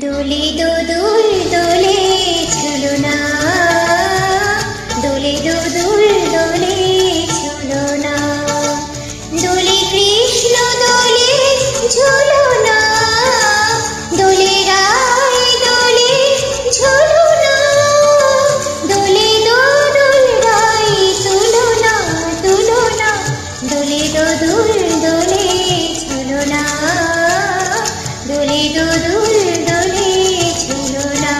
দোলে দোদুল দোলে ঝুলনা, দোলে দোদুল দোলে ঝুলনা, দোলে কৃষ্ণ দোলে ঝুলনা, দোলে রায় দোলে ঝুলনা, দোলে দোদুল রায় তুলনা তুলনা, দোলে দোদুল দোলে ঝুলনা, দোলে দোদুল দোলে ঝুলনা।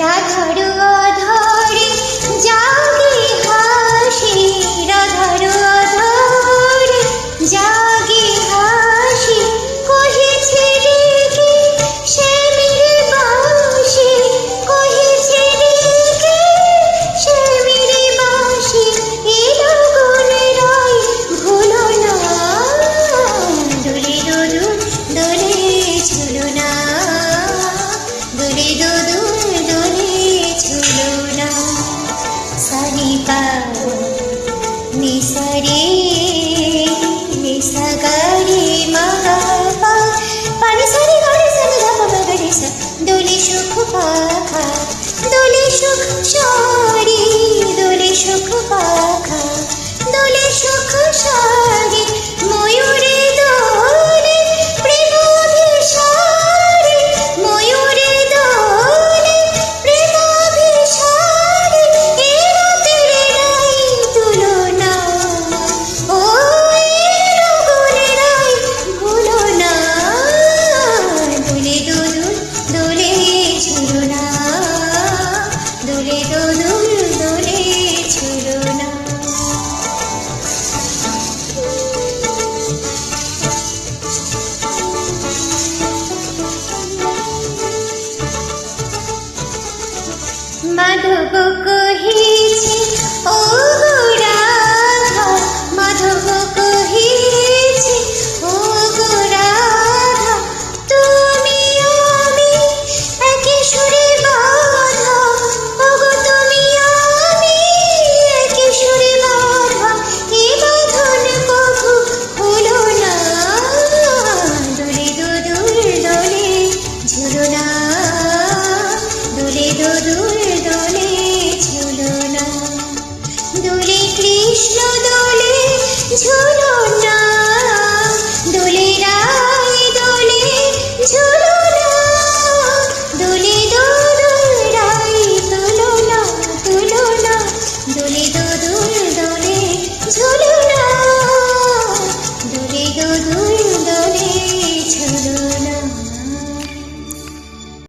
রাধার অধরে জাগে হাসি, রাধার অধরে জাগে হাসি, কহেছে রেগে শ্যামীর বাঁশি, কহেছে রেগে শ্যামীর বাঁশি, এলো গুণ রায় ভুলো না, দোলে দোদুল দোলে ঝুলনা, দোলে দোদুল দোলে ঝুলনা। সানি পা নি সা রে নি সা গা রে মা পা, পা নি সা রে গা রে সা নি ধা পা মা গা রে সা, দোলে সুখ পাখা, দোলে সুখ সারি, দোলে সুখ পাখা, দোলে সুখ সারি, ময়ূরে দোলে প্রেম অভিসারে, ময়ূরে দোলে প্রেম অভিসারে, এ রাতের রায় তুলনা, ও এলো গুণ রায় ভুলো না, দোলে দোদুল দোলে ঝুলনা, দোলে দোদুল দোলে ঝুলনা। মাধব কহিছে ও গো রাধা, মাধব কহিছে ও গো রাধা, তুমি আমি একে সুরে বাঁধা, ও গো তুমি আমি একে সুরে বাঁধা, এ বাঁধন কভু খুলো না, দোলে দোদুল দোলে ঝুলনা, দোলে দোদুল দোলে ঝুলনা, দোলে কৃষ্ণ দোলে ঝুলনা, দোলে রায় দোলে ঝুলনা, দোলে দোদুল রায় তুলনা তুলনা, দোলে দোদুল